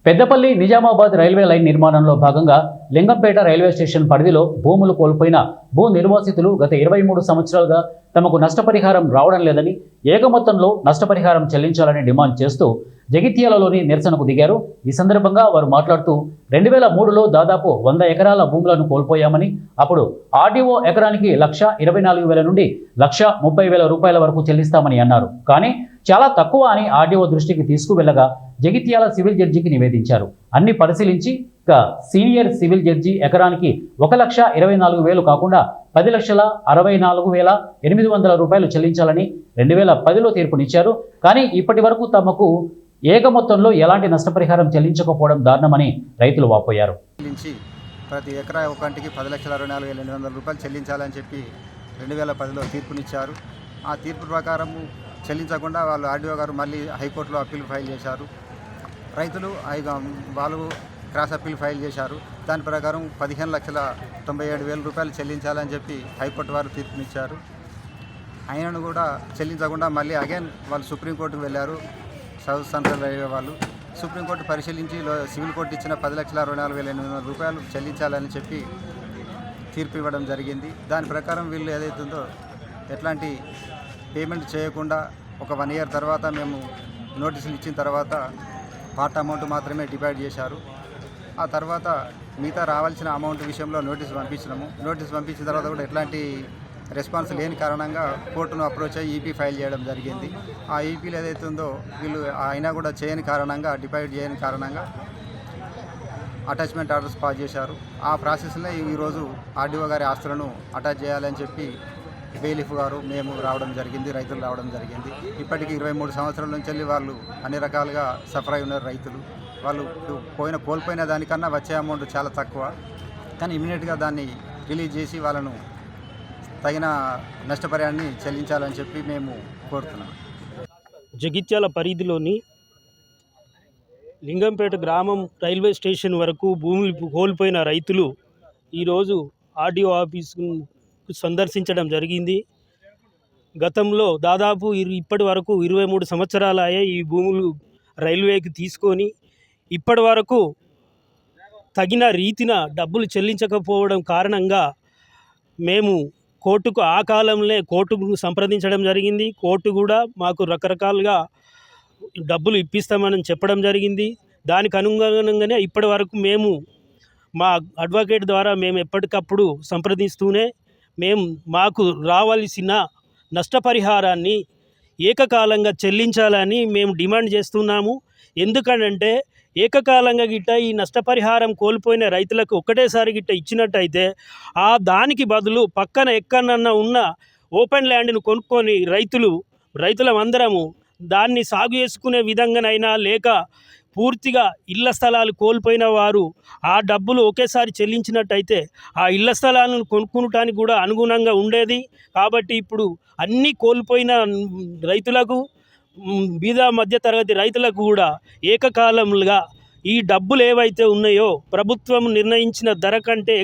Peddapalli Nizamabad railway line నిర్మాణంలో భాగంగా Lingampet railway station పరిధిలో భూములు కోల్పోయిన భూ నిర్వాసితులు గత 23 సంవత్సరాలుగా తమకు నష్టపరిహారం రావడం లేదని, ఏకమొత్తంలో నష్టపరిహారం చెల్లించాలని డిమాండ్ చేస్తూ జగిత్యాలలోని నిరసనకు దిగారు. ఈ సందర్భంగా వారు మాట్లాడుతూ 2003లో దాదాపు 100 ఎకరాల భూములను కోల్పోయామని, అప్పుడు ఆర్డీఓ ఎకరానికి 1,24,000 నుండి 1,30,000 రూపాయల వరకు చెల్లిస్తామని అన్నారు. కానీ చాలా తక్కువ అని ఆర్డీఓ దృష్టికి తీసుకువెళ్లగా జగిత్యాల సివిల్ జడ్జికి నివేదించారు. అన్ని పరిశీలించి సీనియర్ సివిల్ జడ్జి ఎకరానికి 1,24,000 కాకుండా 10,64,800 రూపాయలు చెల్లించాలని 2010లో తీర్పునిచ్చారు. కానీ ఇప్పటి వరకు తమకు ఏక మొత్తంలో ఎలాంటి నష్టపరిహారం చెల్లించకపోవడం దారుణమని రైతులు వాపోయారు. ప్రతి ఎకరా ఒకంటికి 10,64,800 రూపాయలు చెల్లించాలని చెప్పి 2010లో తీర్పునిచ్చారు. ఆ తీర్పు ప్రకారం చెల్లించకుండా వాళ్ళు ఆర్డీఓ గారు మళ్ళీ హైకోర్టులో అప్పీల్ ఫైల్ చేశారు. రైతులు వాళ్ళు క్రాస్ అప్పీల్ ఫైల్ చేశారు. దాని ప్రకారం 15,97,000 రూపాయలు చెల్లించాలని చెప్పి హైకోర్టు వారు తీర్పునిచ్చారు. అయినను కూడా చెల్లించకుండా మళ్ళీ అగైన్ వాళ్ళు సుప్రీంకోర్టుకు వెళ్ళారు. సౌత్ సెంట్రల్ రైల్వే వాళ్ళు సుప్రీంకోర్టు పరిశీలించి సివిల్ కోర్టు ఇచ్చిన 10,64,800 రూపాయలు చెల్లించాలని చెప్పి తీర్పు ఇవ్వడం జరిగింది. దాని ప్రకారం వీళ్ళు ఏదైతుందో ఎట్లాంటి పేమెంట్ చేయకుండా ఒక 1 ఇయర్ తర్వాత మేము నోటీసులు ఇచ్చిన తర్వాత పార్ట్ అమౌంట్ మాత్రమే డివైడ్ చేశారు. ఆ తర్వాత మిగతా రావాల్సిన అమౌంట్ విషయంలో నోటీసు పంపించినాము. నోటీసు పంపించిన తర్వాత కూడా ఎట్లాంటి రెస్పాన్స్ లేని కారణంగా కోర్టును అప్రోచ్ అయ్యి ఈపీ ఫైల్ చేయడం జరిగింది. ఆ ఈపీలు ఏదైతే ఉందో వీళ్ళు అయినా కూడా చేయని కారణంగా, డివైడ్ చేయని కారణంగా అటాచ్మెంట్ ఆర్డర్స్ పాస్ చేశారు. ఆ ప్రాసెస్లో ఈరోజు ఆర్డీఓ గారి ఆస్తులను అటాచ్ చేయాలని చెప్పి బెయిలిఫ్ గారు మేము రావడం జరిగింది, రైతులు రావడం జరిగింది. ఇప్పటికీ 23 సంవత్సరాల నుంచి వెళ్ళి వాళ్ళు అన్ని రకాలుగా సఫర్ అయి ఉన్నారు రైతులు. వాళ్ళు కోల్పోయిన దానికన్నా వచ్చే అమౌంట్ చాలా తక్కువ. కానీ ఇమీడియట్గా దాన్ని రిలీజ్ చేసి వాళ్ళను తగిన నష్టపరిహారాన్ని చెల్లించాలని చెప్పి మేము కోరుతున్నాం. జగిత్యాల పరిధిలోని లింగంపేట గ్రామం రైల్వే స్టేషన్ వరకు భూములు కోల్పోయిన రైతులు ఈరోజు ఆర్డీఓ ఆఫీసు సందర్శించడం జరిగింది. గతంలో దాదాపు ఇప్పటి వరకు 23 సంవత్సరాలయ్యే ఈ భూములు రైల్వేకి తీసుకొని ఇప్పటి వరకు తగిన రీతిన డబ్బులు చెల్లించకపోవడం కారణంగా మేము కోర్టుకు ఆ కాలంలో కోర్టుకు సంప్రదించడం జరిగింది. కోర్టు కూడా మాకు రకరకాలుగా డబ్బులు ఇప్పిస్తామని చెప్పడం జరిగింది. దానికి అనుగుణంగానే ఇప్పటి వరకు మేము మా అడ్వకేట్ ద్వారా మేము ఎప్పటికప్పుడు సంప్రదిస్తూనే మాకు రావాల్సిన నష్టపరిహారాన్ని ఏకకాలంగా చెల్లించాలని మేము డిమాండ్ చేస్తున్నాము. ఎందుకనంటే ఏకకాలంగా గిట్ట ఈ నష్టపరిహారం కోల్పోయిన రైతులకు ఒకటేసారి గిట్ట ఇచ్చినట్టయితే దానికి బదులు పక్కన ఎక్కడన్నా ఉన్న ఓపెన్ ల్యాండ్ను కొనుక్కొని రైతులమందరము దాన్ని సాగు చేసుకునే విధంగానైనా, లేక పూర్తిగా ఇళ్ల స్థలాలు కోల్పోయిన వారు ఆ డబ్బులు ఒకేసారి చెల్లించినట్టయితే ఆ ఇళ్ల స్థలాలను కొనుక్కోవటానికి కూడా అనుగుణంగా ఉండేది. కాబట్టి ఇప్పుడు అన్నీ కోల్పోయిన రైతులకు, బీద మధ్యతరగతి రైతులకు కూడా ఏకకాలంగా ఈ డబ్బులు ఏవైతే ఉన్నాయో ప్రభుత్వం నిర్ణయించిన ధర కంటే